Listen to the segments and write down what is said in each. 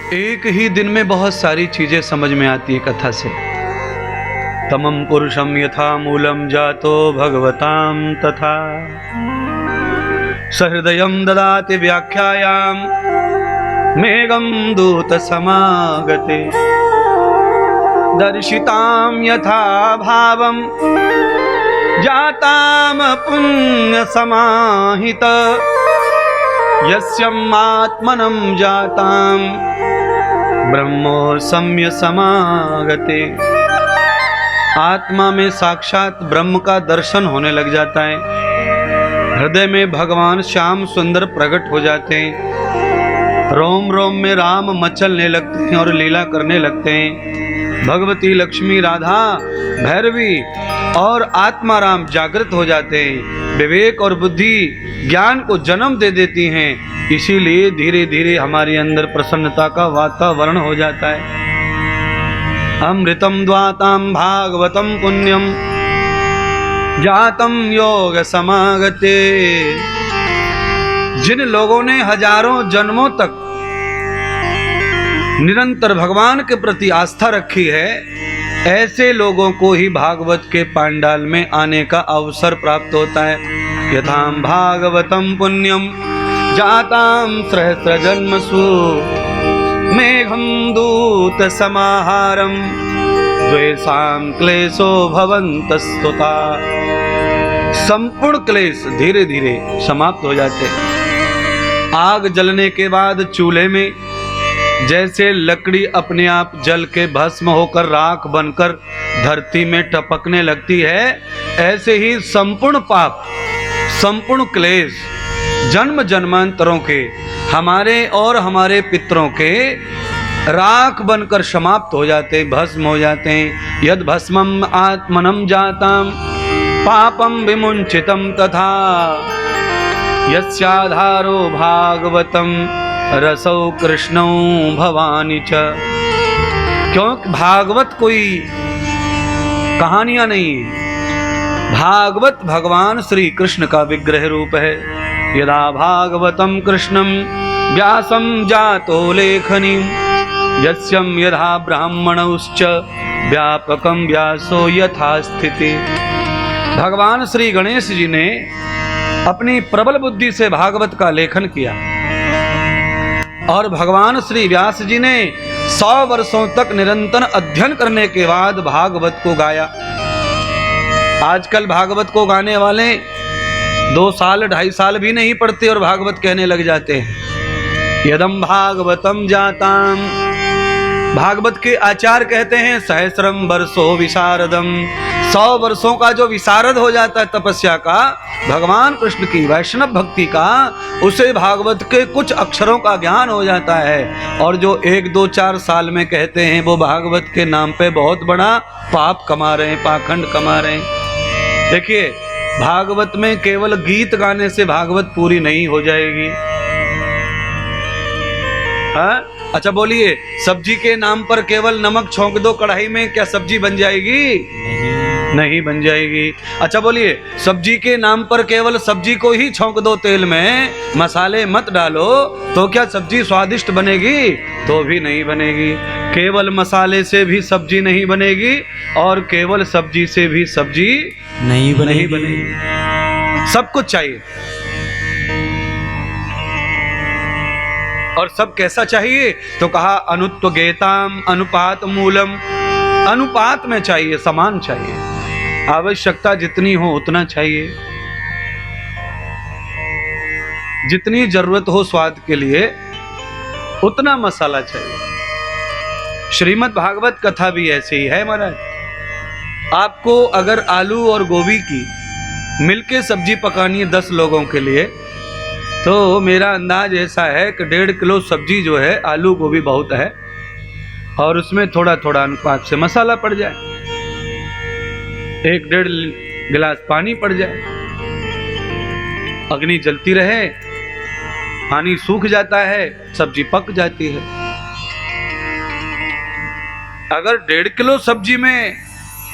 एक ही दिन में बहुत सारी चीजें समझ में आती है कथा से। तमम पुरुषम यथा मूलम जातो भगवताम तथा सहृदयम ददाति व्याख्यायाम मेघम दूत समागते दर्शिताम यथा भावम जाताम पुण्य समाहित यस्यम आत्मनं जाताम ब्रह्मो सम्य समागते। आत्मा में साक्षात ब्रह्म का दर्शन होने लग जाता है। हृदय में भगवान श्याम सुंदर प्रकट हो जाते हैं। रोम रोम में राम मचलने लगते हैं और लीला करने लगते हैं। भगवती लक्ष्मी राधा भैरवी और आत्मा राम जागृत हो जाते हैं। विवेक और बुद्धि ज्ञान को जन्म दे देती हैं। इसीलिए धीरे धीरे हमारे अंदर प्रसन्नता का वातावरण हो जाता है। अमृतम द्वाताम भागवतम पुण्यम जातम योग समागते। जिन लोगों ने हजारों जन्मों तक निरंतर भगवान के प्रति आस्था रखी है, ऐसे लोगों को ही भागवत के पांडाल में आने का अवसर प्राप्त होता है। यथाम भागवतम पुण्यम जाताम सहस्र जन्मसु मेघम दूत समाहारम द्वेषाम क्लेशो भवन्तस्तुता। संपूर्ण क्लेश धीरे धीरे समाप्त हो जाते हैं। आग जलने के बाद चूल्हे में जैसे लकड़ी अपने आप जल के भस्म होकर राख बनकर धरती में टपकने लगती है, ऐसे ही संपूर्ण पाप, संपूर्ण क्लेश जन्म जन्मांतरों के, हमारे और हमारे पितरों के राख बनकर समाप्त हो जाते, भस्म हो जाते हैं। यद भस्मम आत्मनम जाताम पापम विमुंचितम तथा यस्याधारो भागवतम रसौ कृष्णौ भवानी च। क्योंकि भागवत कोई कहानियां नहीं है। भागवत भगवान श्री कृष्ण का विग्रह रूप है। यदा भागवतम कृष्णम व्यासम जातो लेखनी यस्यम यथा ब्राह्मणौश्च व्यापकम व्यासो यथा स्थिति। भगवान श्री गणेश जी ने अपनी प्रबल बुद्धि से भागवत का लेखन किया और भगवान श्री व्यास जी ने 100 वर्षों तक निरंतर अध्ययन करने के बाद भागवत को गाया। आजकल भागवत को गाने वाले 2 साल 2.5 साल भी नहीं पढ़ते और भागवत कहने लग जाते हैं। यदम भागवतम जाताम, भागवत के आचार्य कहते हैं सहस्रम वर्षो विशारदम। 100 वर्षों का जो विशारद हो जाता है तपस्या का, भगवान कृष्ण की वैष्णव भक्ति का, उसे भागवत के कुछ अक्षरों का ज्ञान हो जाता है। और जो 1, 2, 4 साल में कहते हैं, वो भागवत के नाम पे बहुत बड़ा पाप कमा रहे हैं, पाखंड कमा रहे हैं। देखिए, भागवत में केवल गीत गाने से भागवत पूरी नहीं हो जाएगी। हाँ? अच्छा बोलिए, सब्जी के नाम पर केवल नमक छोंक दो कढ़ाई में, क्या सब्जी बन जाएगी? नहीं बन जाएगी। अच्छा बोलिए, सब्जी के नाम पर केवल सब्जी को ही छोंक दो तेल में, मसाले मत डालो, तो क्या सब्जी स्वादिष्ट बनेगी? तो भी नहीं बनेगी। केवल मसाले से भी सब्जी नहीं बनेगी और केवल सब्जी से भी सब्जी नहीं बनेगी। सब कुछ चाहिए। और सब कैसा चाहिए? तो कहा अनुत्वगेताम अनुपात मूलम। अनुपात में चाहिए, समान चाहिए। आवश्यकता जितनी हो उतना चाहिए। जितनी जरूरत हो स्वाद के लिए उतना मसाला चाहिए। श्रीमद् भागवत कथा भी ऐसी ही है महाराज। आपको अगर आलू और गोभी की मिलके सब्जी पकानी है 10 लोगों के लिए, तो मेरा अंदाज ऐसा है कि 1.5 किलो सब्जी जो है, आलू गोभी बहुत है, और उसमें थोड़ा थोड़ा अनुपात से मसाला पड़ जाए, 1-1.5 गिलास पानी पड़ जाए, अग्नि जलती रहे, पानी सूख जाता है, सब्जी पक जाती है। अगर 1.5 किलो सब्जी में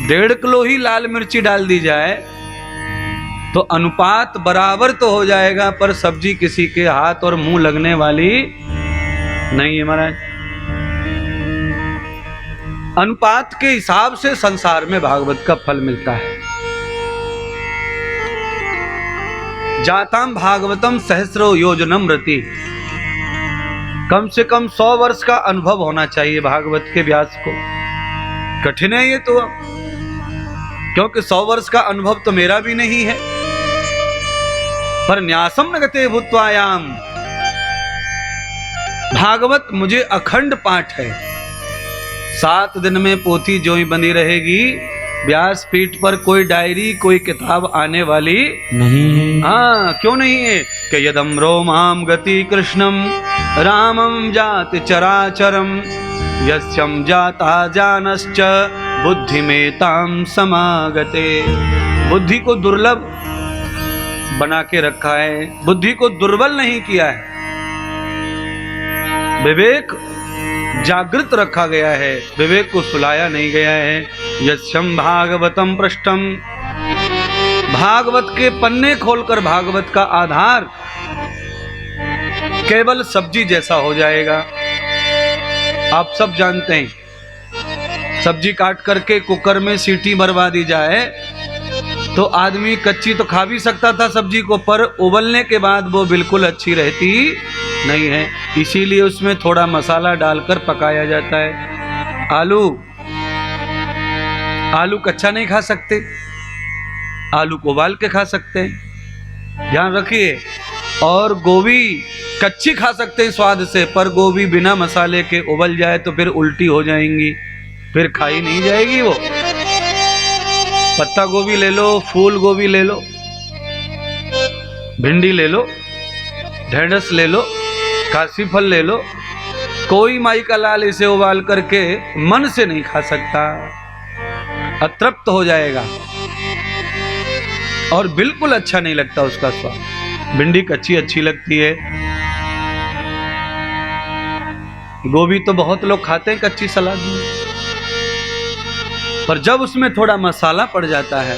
1.5 किलो ही लाल मिर्ची डाल दी जाए तो अनुपात बराबर तो हो जाएगा, पर सब्जी किसी के हाथ और मुंह लगने वाली नहीं है महाराज। अनुपात के हिसाब से संसार में भागवत का फल मिलता है। जाताम भागवतम सहस्रो योजनम रति, कम से कम 100 वर्ष का अनुभव होना चाहिए भागवत के व्यास को। कठिन है ये तो, क्योंकि 100 वर्ष का अनुभव तो मेरा भी नहीं है। पर न्यासम न गते भूत्वायाम, भागवत मुझे अखंड पाठ है। 7 दिन में पोथी जो ही बनी रहेगी, व्यासपीठ पर कोई डायरी कोई किताब आने वाली नहीं है। हाँ, क्यों नहीं है कि यदम रोमाम गति कृष्णम रामम जाति चराचरम यस्यम जाता जानश्च बुद्धि में ताम समागते। बुद्धि को दुर्लभ बना के रखा है, बुद्धि को दुर्बल नहीं किया है, विवेक जागृत रखा गया है, विवेक को सुलाया नहीं गया है। यस्यम भागवतम पृष्ठम, भागवत के पन्ने खोलकर भागवत का आधार केवल सब्जी जैसा हो जाएगा। आप सब जानते हैं, सब्जी काट करके कुकर में सीटी मरवा दी जाए तो आदमी कच्ची तो खा भी सकता था सब्जी को, पर उबलने के बाद वो बिल्कुल अच्छी रहती नहीं है। इसीलिए उसमें थोड़ा मसाला डालकर पकाया जाता है। आलू कच्चा नहीं खा सकते, आलू को उबाल के खा सकते हैं, ध्यान रखिए। और गोभी कच्ची खा सकते हैं स्वाद से, पर गोभी बिना मसाले के उबल जाए तो फिर उल्टी हो जाएंगी, फिर खाई नहीं जाएगी वो। पत्ता गोभी ले लो, फूल गोभी ले लो, भिंडी ले लो, ढेंढस ले लो, काशी फल ले लो, कोई माई का लाल इसे उबाल करके मन से नहीं खा सकता, अतृप्त हो जाएगा और बिल्कुल अच्छा नहीं लगता उसका स्वाद। भिंडी कच्ची अच्छी लगती है, गोभी तो बहुत लोग खाते हैं कच्ची सलाद में, पर जब उसमें थोड़ा मसाला पड़ जाता है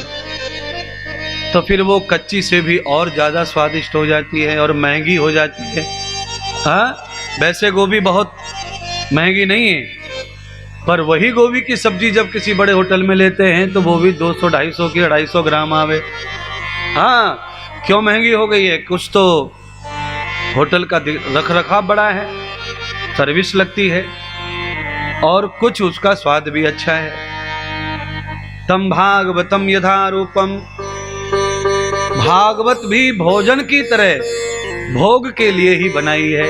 तो फिर वो कच्ची से भी और ज़्यादा स्वादिष्ट हो जाती है और महंगी हो जाती है। हाँ, वैसे गोभी बहुत महंगी नहीं है, पर वही गोभी की सब्जी जब किसी बड़े होटल में लेते हैं तो वो भी 200-250 की 250 ग्राम आवे। हाँ, क्यों महंगी हो गई है? कुछ तो होटल का रख रखाव बड़ा है, सर्विस लगती है, और कुछ उसका स्वाद भी अच्छा है। तम भागवतम यथा रूपम, भागवत भी भोजन की तरह भोग के लिए ही बनाई है।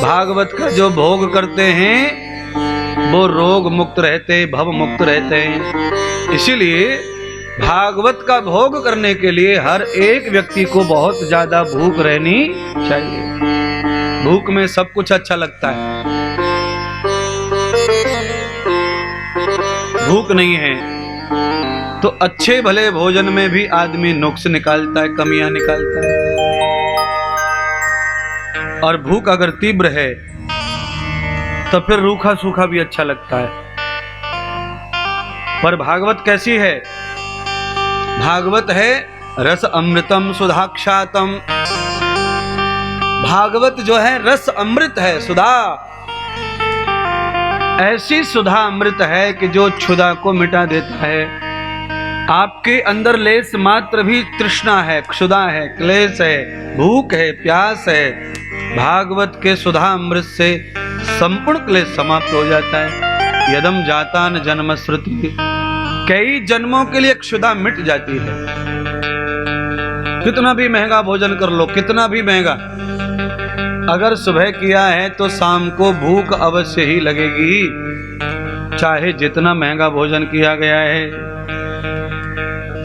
भागवत का जो भोग करते हैं वो रोग मुक्त रहते, भव मुक्त रहते हैं। इसीलिए भागवत का भोग करने के लिए हर एक व्यक्ति को बहुत ज्यादा भूख रहनी चाहिए। भूख में सब कुछ अच्छा लगता है, भूख नहीं है तो अच्छे भले भोजन में भी आदमी नुक्स निकालता है, कमियां निकालता है। और भूख अगर तीव्र है तो फिर रूखा सूखा भी अच्छा लगता है। पर भागवत कैसी है? भागवत है रस अमृतम सुधाक्षातम। भागवत जो है रस अमृत है, सुधा, ऐसी सुधा अमृत है कि जो क्षुधा को मिटा देता है। आपके अंदर लेस मात्र भी तृष्णा है, क्षुधा है, क्लेश है, भूख है, प्यास है, भागवत के सुधा अमृत से संपूर्ण क्लेश समाप्त हो जाता है। यदम जाता न जन्म श्रुति, कई जन्मों के लिए क्षुधा मिट जाती है। कितना भी महंगा भोजन कर लो, कितना भी महंगा, अगर सुबह किया है तो शाम को भूख अवश्य ही लगेगी, चाहे जितना महंगा भोजन किया गया है।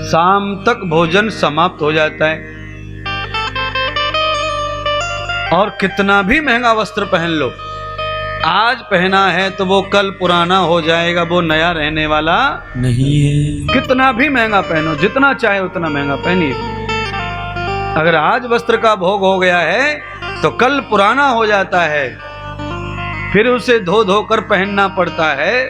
शाम तक भोजन समाप्त हो जाता है। और कितना भी महंगा वस्त्र पहन लो, आज पहना है तो वो कल पुराना हो जाएगा, वो नया रहने वाला नहीं है। कितना भी महंगा पहनो, जितना चाहे उतना महंगा पहनिए, अगर आज वस्त्र का भोग हो गया है तो कल पुराना हो जाता है, फिर उसे धो धोकर पहनना पड़ता है।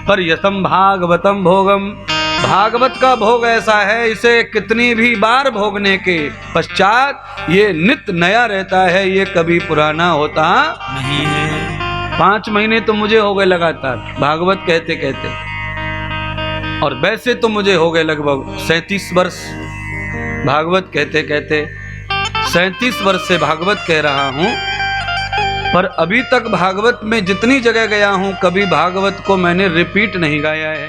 पर यतम भागवतम भोगम, भागवत का भोग ऐसा है, इसे कितनी भी बार भोगने के पश्चात ये नित्य नया रहता है, ये कभी पुराना होता नहीं है। 5 महीने तो मुझे हो गए लगातार भागवत कहते कहते, और वैसे तो मुझे हो गए लगभग 37 वर्ष भागवत कहते कहते। 37 वर्ष से भागवत कह रहा हूँ, पर अभी तक भागवत में जितनी जगह गया हूँ कभी भागवत को मैंने रिपीट नहीं गाया है।